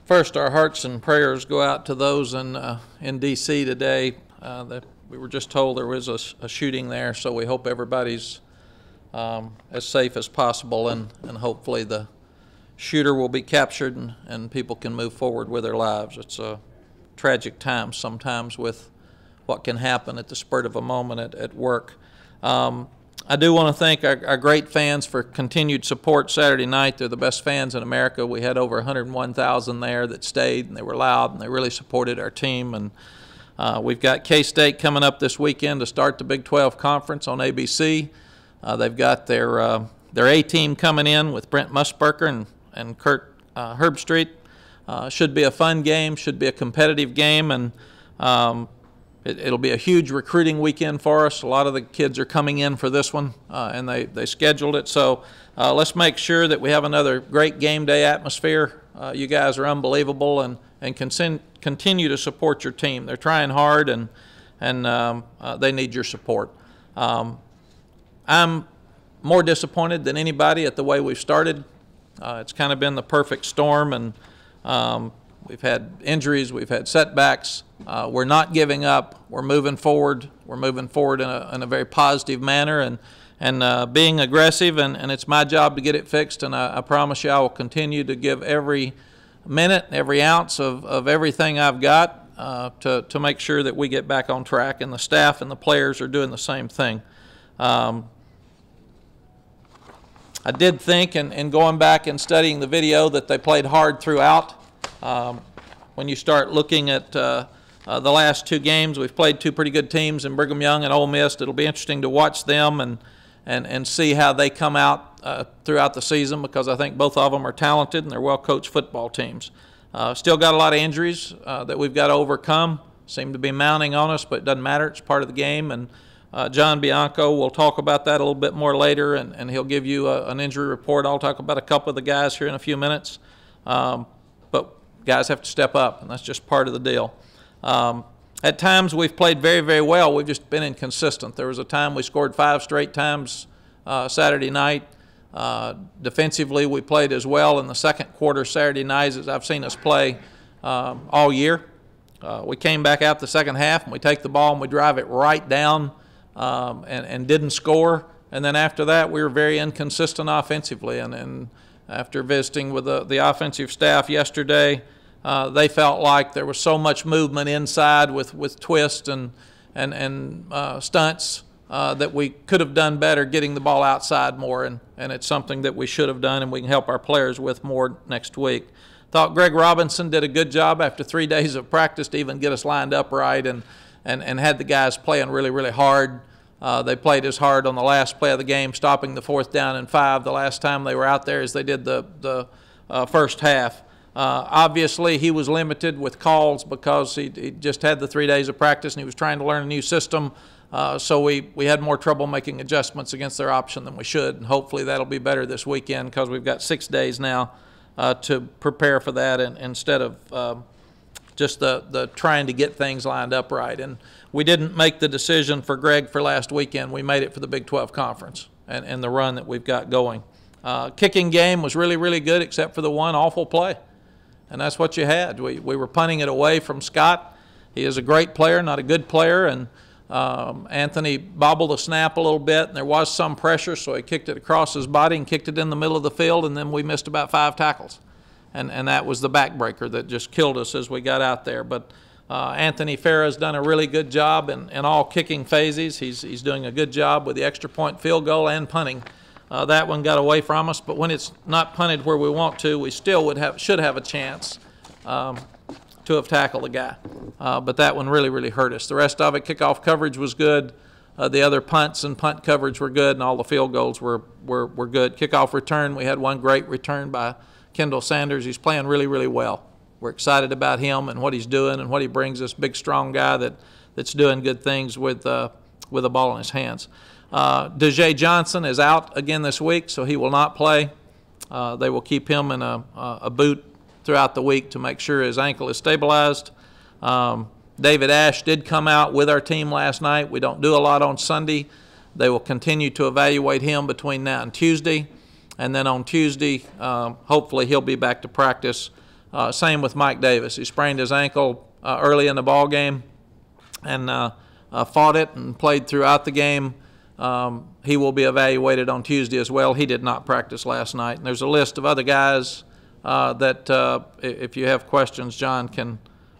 First, our hearts and prayers go out to those in D.C. today. We were just told there was a shooting there, so we hope everybody's as safe as possible, and hopefully the shooter will be captured and people can move forward with their lives. It's a tragic time sometimes with what can happen at the spurt of a moment at work. I do want to thank our great fans for continued support Saturday night. They're the best fans in America. We had over 101,000 there that stayed, and they were loud, and they really supported our team. And we've got K-State coming up this weekend to start the Big 12 Conference on ABC. They've got their A-team coming in with Brent Musburger and Kurt Herbstreit. Should be a fun game, should be a competitive game, and it'll be a huge recruiting weekend for us. A lot of the kids are coming in for this one, and they scheduled it. So let's make sure that we have another great game day atmosphere. You guys are unbelievable, and continue to support your team. They're trying hard, and they need your support. I'm more disappointed than anybody at the way we've started. It's kind of been the perfect storm, and we've had injuries, we've had setbacks. We're not giving up. We're moving forward. We're moving forward in a very positive manner and being aggressive, and it's my job to get it fixed, and I promise you I will continue to give every minute, every ounce of everything I've got to make sure that we get back on track, and the staff and the players are doing the same thing. I did think, in going back and studying the video, that they played hard throughout. When you start looking at the last two games, we've played two pretty good teams in Brigham Young and Ole Miss. It'll be interesting to watch them and see how they come out throughout the season, because I think both of them are talented and they're well-coached football teams. Still got a lot of injuries that we've got to overcome. Seem to be mounting on us, but it doesn't matter. It's part of the game. And John Bianco will talk about that a little bit more later, and he'll give you an injury report. I'll talk about a couple of the guys here in a few minutes. But guys have to step up, and that's just part of the deal. At times we've played very, very well. We've just been inconsistent. There was a time we scored 5 straight times Saturday night. Defensively, we played as well in the second quarter Saturday nights as I've seen us play all year. We came back out the second half, and we take the ball and we drive it right down and didn't score. And then after that, we were very inconsistent offensively. And after visiting with the offensive staff yesterday, they felt like there was so much movement inside with twists and stunts that we could have done better getting the ball outside more, and it's something that we should have done, and we can help our players with more next week. Thought Greg Robinson did a good job after 3 days of practice to even get us lined up right and had the guys playing really, really hard. They played as hard on the last play of the game, stopping the 4th down and 5 the last time they were out there as they did the first half. Obviously, he was limited with calls because he just had the 3 days of practice and he was trying to learn a new system. So we had more trouble making adjustments against their option than we should, and hopefully that'll be better this weekend because we've got 6 days now to prepare for that, and instead of just the trying to get things lined up right. And we didn't make the decision for Greg for last weekend. We made it for the Big 12 Conference and the run that we've got going. Kicking game was really, really good except for the one awful play. And that's what you had. We were punting it away from Scott. He is a great player, not a good player, and Anthony bobbled the snap a little bit, and there was some pressure, so he kicked it across his body and kicked it in the middle of the field, and then we missed about 5 tackles. And that was the backbreaker that just killed us as we got out there. But Anthony Farah's done a really good job in all kicking phases. He's doing a good job with the extra point field goal and punting. That one got away from us, but when it's not punted where we want to, we still should have a chance to have tackled the guy. But that one really, really hurt us. The rest of it, kickoff coverage was good. The other punts and punt coverage were good, and all the field goals were good. Kickoff return, we had one great return by Kendall Sanders. He's playing really, really well. We're excited about him and what he's doing and what he brings us. Big, strong guy that's doing good things with a ball in his hands. Dejae Johnson is out again this week, so he will not play. They will keep him in a boot throughout the week to make sure his ankle is stabilized. David Ash did come out with our team last night. We don't do a lot on Sunday. They will continue to evaluate him between now and Tuesday. And then on Tuesday, hopefully he'll be back to practice Same with Mike Davis. He sprained his ankle early in the ball game and fought it and played throughout the game. He will be evaluated on Tuesday as well. He did not practice last night. And there's a list of other guys that if you have questions, John can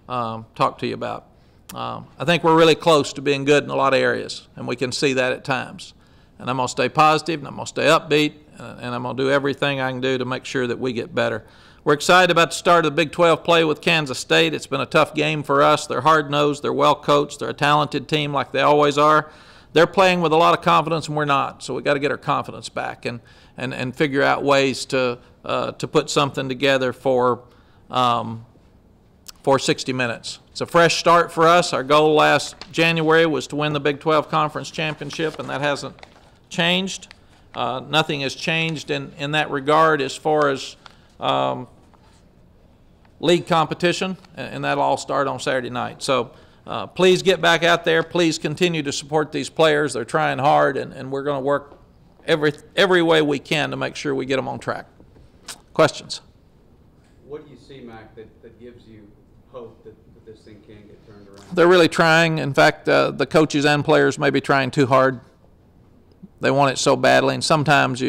talk to you about. I think we're really close to being good in a lot of areas, and we can see that at times. And I'm going to stay positive, and I'm going to stay upbeat, and I'm going to do everything I can do to make sure that we get better. We're excited about the start of the Big 12 play with Kansas State. It's been a tough game for us. They're hard-nosed. They're well-coached. They're a talented team like they always are. They're playing with a lot of confidence, and we're not. So we've got to get our confidence back and figure out ways to put something together for 60 minutes. It's a fresh start for us. Our goal last January was to win the Big 12 Conference Championship, and that hasn't changed. Nothing has changed in that regard as far as league competition, and that'll all start on Saturday night. So please get back out there. Please continue to support these players. They're trying hard, and we're going to work every way we can to make sure we get them on track. Questions? What do you see, Mack, that gives you hope that this thing can get turned around? They're really trying. In fact, the coaches and players may be trying too hard. They want it so badly, and sometimes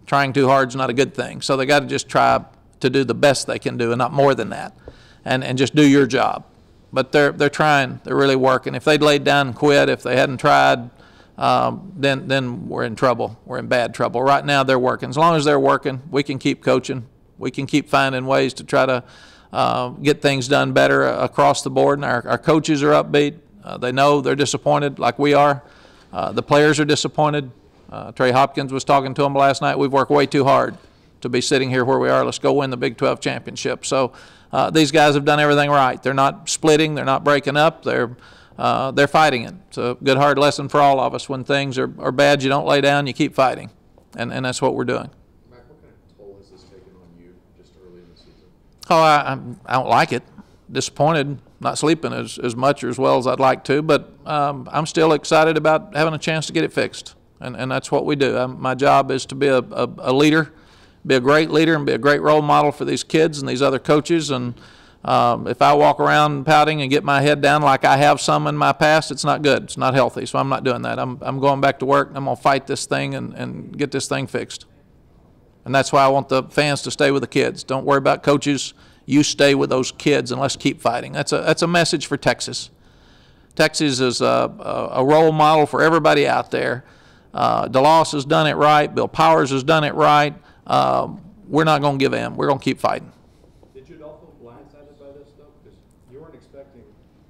trying too hard is not a good thing. So they got to just try to do the best they can do, and not more than that, and just do your job. But they're trying. They're really working. If they'd laid down and quit, if they hadn't tried, then we're in trouble. We're in bad trouble. Right now they're working. As long as they're working, we can keep coaching. We can keep finding ways to try to get things done better across the board. And our coaches are upbeat. They know they're disappointed like we are. The players are disappointed. Trey Hopkins was talking to them last night. We've worked way too hard to be sitting here where we are. Let's go win the Big 12 championship. So these guys have done everything right. They're not splitting. They're not breaking up. They're fighting it. It's a good, hard lesson for all of us. When things are bad, you don't lay down. You keep fighting, and that's what we're doing. Mack, what kind of toll has this taken on you just early in the season? Oh, I don't like it. Disappointed. Not sleeping as much or as well as I'd like to, but I'm still excited about having a chance to get it fixed. And that's what we do. My job is to be a leader, be a great leader, and be a great role model for these kids and these other coaches. And if I walk around pouting and get my head down like I have some in my past, it's not good. It's not healthy. So I'm not doing that. I'm going back to work. I'm going to fight this thing and get this thing fixed. And that's why I want the fans to stay with the kids. Don't worry about coaches. You stay with those kids and let's keep fighting. That's a message for Texas. Texas is a role model for everybody out there. DeLoss has done it right. Bill Powers has done it right. We're not going to give in. We're going to keep fighting. Did you all feel blindsided by this, though? Because you weren't expecting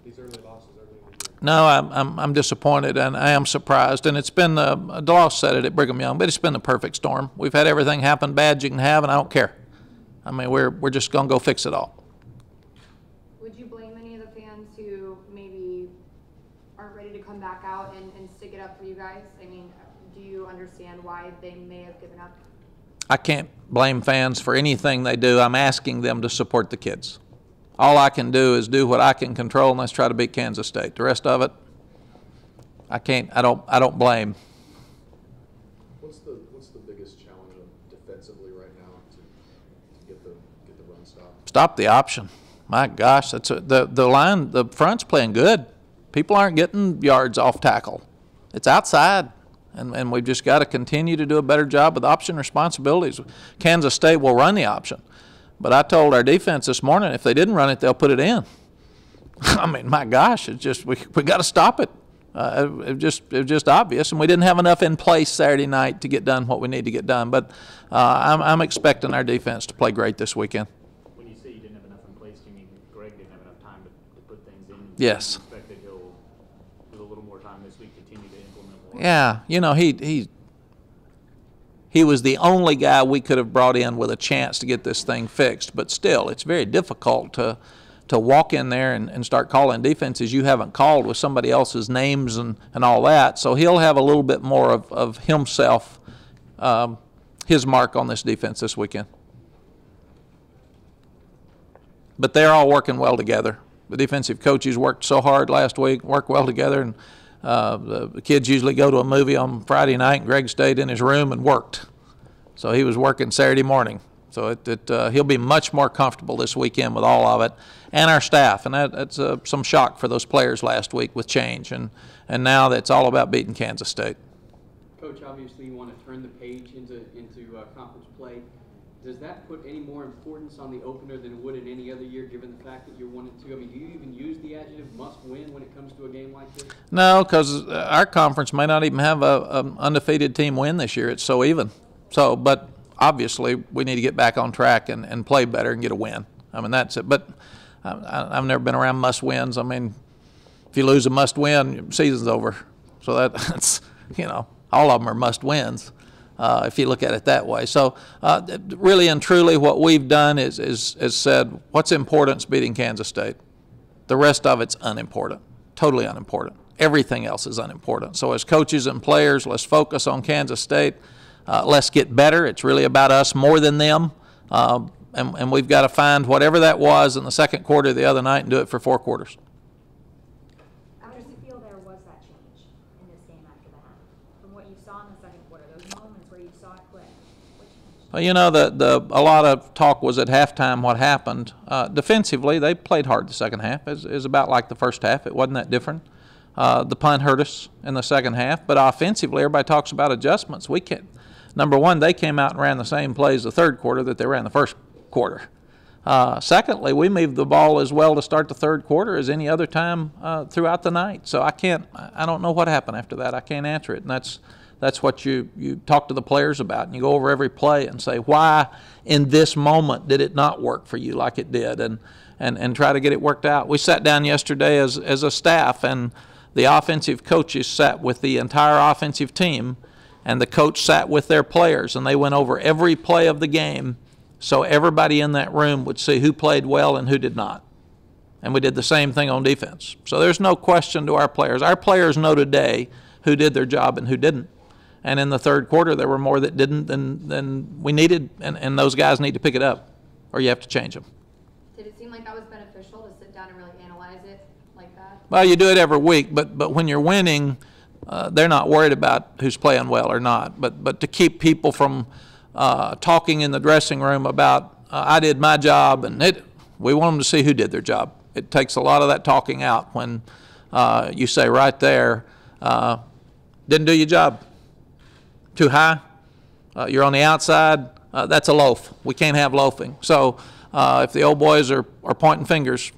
these early losses early in the year. No, I'm disappointed, and I am surprised. And it's been, DeLoss said it at Brigham Young, but it's been the perfect storm. We've had everything happen bad you can have, and I don't care. I mean, we're just going to go fix it all. Would you blame any of the fans who maybe aren't ready to come back out and stick it up for you guys? I mean, do you understand why they may have given up? I can't blame fans for anything they do. I'm asking them to support the kids. All I can do is do what I can control, and let's try to beat Kansas State. The rest of it, I can't. I don't blame. What's the biggest challenge defensively right now to get the run stopped? Stop the option. My gosh, that's the line. The front's playing good. People aren't getting yards off tackle. It's outside. And we've just got to continue to do a better job with option responsibilities. Kansas State will run the option. But I told our defense this morning, if they didn't run it, they'll put it in. I mean, my gosh, it's just we got to stop it. It was just obvious, and we didn't have enough in place Saturday night to get done what we need to get done. But I'm expecting our defense to play great this weekend. When you say you didn't have enough in place, do you mean Greg didn't have enough time to put things in? Yes. Do you expect that he'll, with a little more time this week, continue to implement more? Yeah, you know, he was the only guy we could have brought in with a chance to get this thing fixed. But still, it's very difficult to walk in there and start calling defenses you haven't called with somebody else's names and all that. So he'll have a little bit more of himself, his mark on this defense this weekend. But they're all working well together. The defensive coaches worked so hard last week, worked well together, and the kids usually go to a movie on Friday night, and Greg stayed in his room and worked. So he was working Saturday morning. So he'll be much more comfortable this weekend with all of it, and our staff. And that's some shock for those players last week with change. And now that's all about beating Kansas State. Coach, obviously you want to turn the page into conference play. Does that put any more importance on the opener than it would in any other year, given the fact that you're 1-2? I mean, do you even use the adjective must win when it comes to a game like this? No, because our conference may not even have a undefeated team win this year. It's so even. So, but obviously we need to get back on track and play better and get a win. I mean, that's it. But I've never been around must wins. I mean, if you lose a must win, season's over. So that's, you know, all of them are must wins. If you look at it that way. So really and truly what we've done is said what's important is beating Kansas State. The rest of it's unimportant, totally unimportant. Everything else is unimportant. So as coaches and players, let's focus on Kansas State. Let's get better. It's really about us more than them. And we've got to find whatever that was in the second quarter the other night and do it for 4 quarters. How does it feel there was that change in this game after the half? From what you saw in the second quarter, those moments where you saw it click, what changed? Well, you know, a lot of talk was at halftime what happened. Defensively, they played hard the second half. It was about like the first half. It wasn't that different. The punt hurt us in the second half. But offensively, everybody talks about adjustments. We can't. Number one, they came out and ran the same plays the third quarter that they ran the first quarter. Secondly, we moved the ball as well to start the third quarter as any other time throughout the night. So I don't know what happened after that. I can't answer it. And that's what you talk to the players about, and you go over every play and say, why in this moment did it not work for you like it did, and try to get it worked out. We sat down yesterday as a staff, and the offensive coaches sat with the entire offensive team, and the coach sat with their players, and they went over every play of the game so everybody in that room would see who played well and who did not. And we did the same thing on defense. So there's no question to our players. Our players know today who did their job and who didn't. And in the third quarter, there were more that didn't than we needed, and those guys need to pick it up, or you have to change them. Did it seem like that was beneficial to sit down and really analyze it like that? Well, you do it every week, but when you're winning, they're not worried about who's playing well or not. But to keep people from talking in the dressing room about I did my job, and we want them to see who did their job. It takes a lot of that talking out when you say right there, didn't do your job. Too high, you're on the outside, that's a loaf. We can't have loafing. So if the old boys are pointing fingers,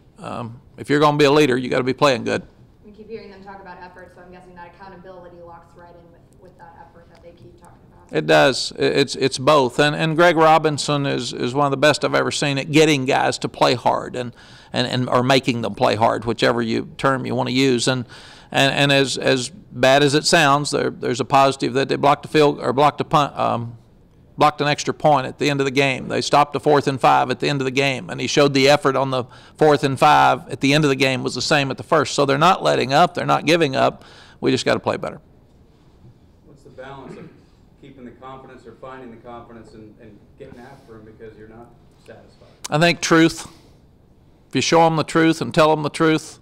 if you're going to be a leader, you got to be playing good. We keep hearing them talk about effort, so I'm guessing that accountability locks right in with that effort that they keep talking about. It does. It's both. And Greg Robinson is one of the best I've ever seen at getting guys to play hard and or making them play hard, whichever term you want to use. And as bad as it sounds, there's a positive that they blocked a field or blocked a punt, blocked an extra point at the end of the game. They stopped a 4th and 5 at the end of the game, and he showed the effort on the 4th and 5 at the end of the game was the same at the first. So they're not letting up, they're not giving up. We just got to play better. What's the balance of keeping the confidence or finding the confidence and getting after them because you're not satisfied? I think truth. If you show them the truth and tell them the truth,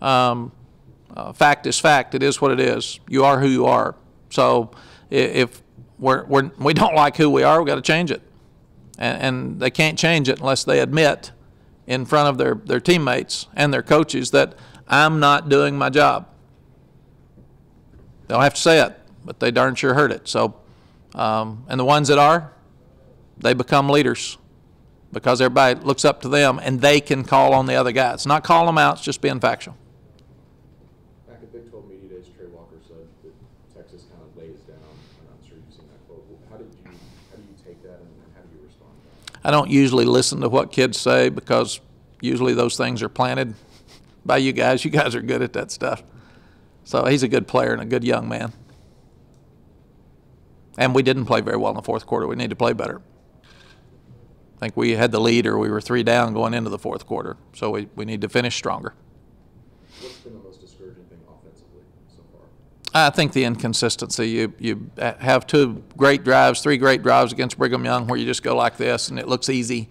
fact is fact. It is what it is. You are who you are. So if we don't like who we are, we've got to change it. And they can't change it unless they admit in front of their teammates and their coaches that I'm not doing my job. They don't have to say it, but they darn sure heard it. So, and the ones that are, they become leaders because everybody looks up to them and they can call on the other guys. It's not calling them out, it's just being factual. Back at Big 12 Media Days, Trey Walker said that Texas kind of lays down. I'm sure you've seen that quote. How do you take that and how do you respond to that? I don't usually listen to what kids say because usually those things are planted by you guys. You guys are good at that stuff. So he's a good player and a good young man. And we didn't play very well in the fourth quarter. We need to play better. I think we had the lead or we were 3 down going into the fourth quarter. So we need to finish stronger. What's been the most discouraging thing offensively so far? I think the inconsistency. You have 2 great drives, 3 great drives against Brigham Young where you just go like this and it looks easy.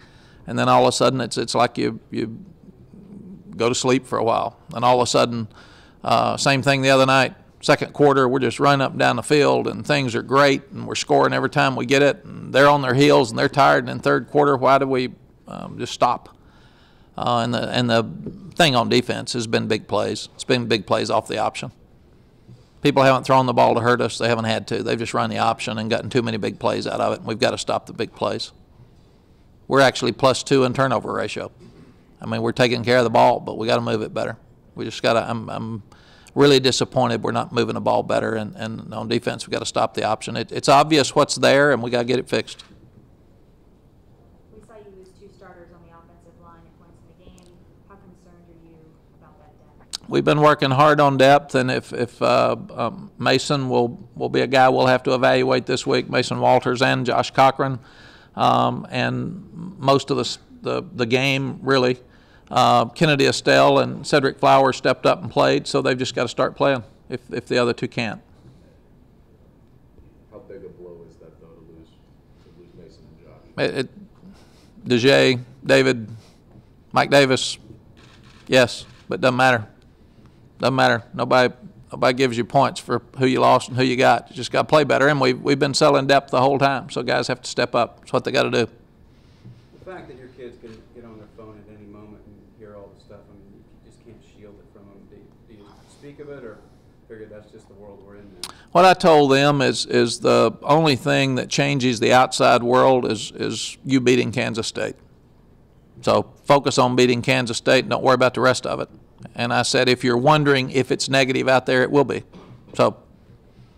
And then all of a sudden it's like you go to sleep for a while. And all of a sudden, same thing the other night, second quarter, we're just running up and down the field, and things are great, and we're scoring every time we get it, and they're on their heels, and they're tired. And in third quarter, why do we just stop? And the thing on defense has been big plays. It's been big plays off the option. People haven't thrown the ball to hurt us. They haven't had to. They've just run the option and gotten too many big plays out of it, and we've got to stop the big plays. We're actually +2 in turnover ratio. I mean, we're taking care of the ball, but we got to move it better. We just got to. I'm really disappointed we're not moving the ball better, and on defense we got to stop the option. It's obvious what's there, and we got to get it fixed. We saw you lose 2 starters on the offensive line at points in the game. How concerned are you about that depth? We've been working hard on depth, and if Mason will be a guy we'll have to evaluate this week, Mason Walters and Josh Cochran, and most of the game really. Kennedy Estelle and Cedric Flowers stepped up and played, so they've just got to start playing if the other two can't. How big a blow is that, though, to lose Mason and Josh? DeJay, David, Mike Davis, yes, but doesn't matter. Doesn't matter. Nobody gives you points for who you lost and who you got. You just got to play better, and we've been selling depth the whole time, so guys have to step up. That's what they got to do. The fact that your kids can get on their phone at any moment and hear all the stuff, I mean, you just can't shield it from them. Do you speak of it, or figure that's just the world we're in now? What I told them is the only thing that changes the outside world is you beating Kansas State. So focus on beating Kansas State and don't worry about the rest of it. And I said, if you're wondering if it's negative out there, it will be. So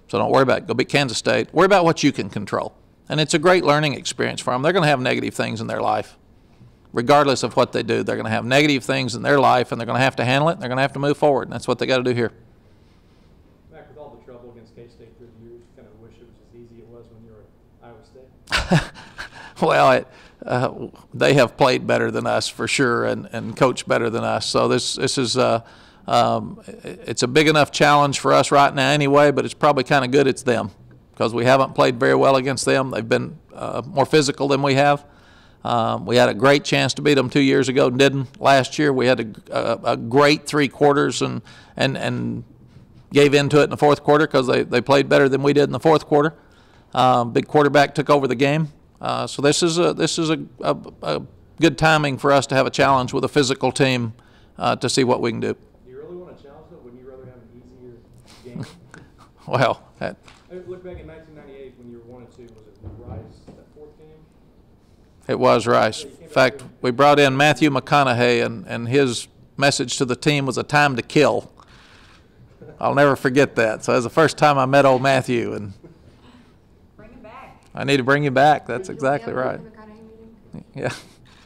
don't worry about it. Go beat Kansas State. Worry about what you can control. And it's a great learning experience for them. They're going to have negative things in their life. Regardless of what they do, they're going to have negative things in their life, and they're going to have to handle it, and they're going to have to move forward. And that's what they got to do here. Mack, with all the trouble against K-State through the years, you kind of wish it was as easy as it was when you were at Iowa State? Well, they have played better than us for sure, and coached better than us. So this is it's a big enough challenge for us right now anyway, but it's probably kind of good it's them, because we haven't played very well against them. They've been more physical than we have. We had a great chance to beat them 2 years ago and didn't. Last year we had a great 3 quarters and gave into it in the fourth quarter because they played better than we did in the fourth quarter. Big quarterback took over the game. So this is a good timing for us to have a challenge with a physical team to see what we can do. Do you really want to challenge them? Wouldn't you rather have an easier game? Well, Look back in 1998 when you were 1-2. Was it Rice, that 4th game? it was Rice. In fact, we brought in Matthew McConaughey, and his message to the team was a time to kill. I'll never forget that. So it was the first time I met old Matthew, and Bring him back. I need to bring him back. That's exactly right. Yeah.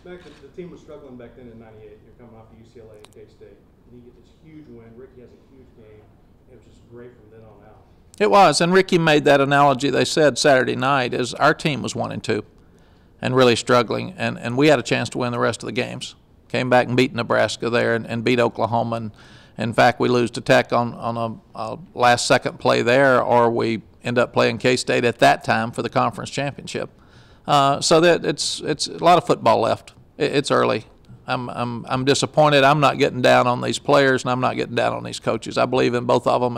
Mack, the team was struggling back then in 98. You're coming off of UCLA and K-State. And you get this huge win. Ricky has a huge game. It was just great from then on out. It was, and Ricky made that analogy. They said Saturday night is our team was 1-2 and really struggling, and we had a chance to win the rest of the games. Came back and beat Nebraska there and beat Oklahoma, and in fact we lose to Tech on a last-second play there, or we end up playing K-State at that time for the conference championship. So that it's a lot of football left. It's early. I'm disappointed. I'm not getting down on these players, and I'm not getting down on these coaches. I believe in both of them,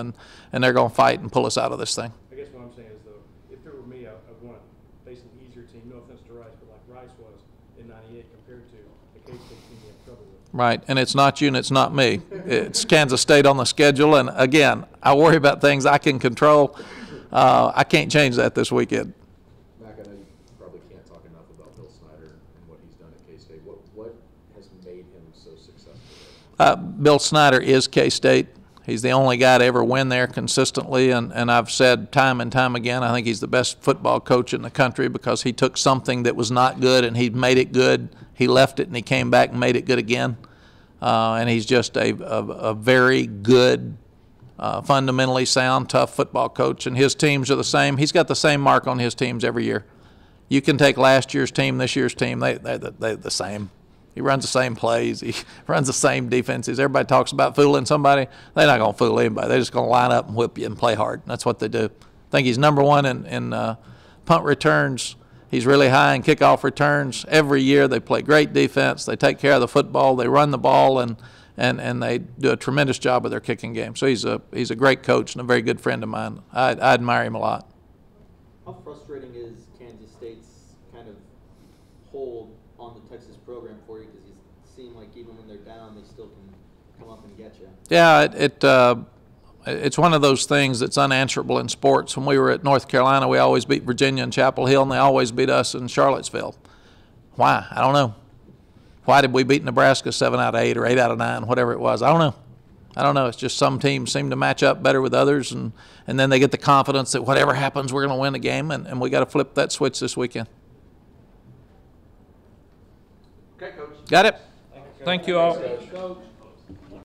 and they're going to fight and pull us out of this thing. I guess what I'm saying is, though, if it were me, I'd want to face an easier team. No offense to Rice, but like Rice was in 98 compared to the K-State team we have trouble with. Right, and it's not you and it's not me. It's Kansas State on the schedule, and again, I worry about things I can control. I can't change that this weekend. Mack, I know you probably can't talk enough about Bill Snyder and what he's done at K-State. What has made him so successful? Bill Snyder is K-State. He's the only guy to ever win there consistently, and I've said time and time again, I think he's the best football coach in the country because he took something that was not good and he made it good. He left it and he came back and made it good again. And he's just a very good, fundamentally sound, tough football coach, and his teams are the same. He's got the same mark on his teams every year. You can take last year's team, this year's team, they're the same. He runs the same plays. He runs the same defenses. Everybody talks about fooling somebody. They're not going to fool anybody. They're just going to line up and whip you and play hard. That's what they do. I think he's number one in punt returns. He's really high in kickoff returns. Every year they play great defense. They take care of the football. They run the ball, and and they do a tremendous job with their kicking game. So he's a great coach and a very good friend of mine. I admire him a lot. How frustrating is Kansas State's kind of hold on the Texas program for you? Because you seem like even when they're down, they still can come up and get you. Yeah, it's one of those things that's unanswerable in sports. When we were at North Carolina, we always beat Virginia and Chapel Hill, and they always beat us in Charlottesville. Why? I don't know. Why did we beat Nebraska 7 out of 8 or 8 out of 9, whatever it was? I don't know. It's just some teams seem to match up better with others, and then they get the confidence that whatever happens, we're going to win the game, and we got to flip that switch this weekend. Okay, Coach. Got it? Thank you all. Coach.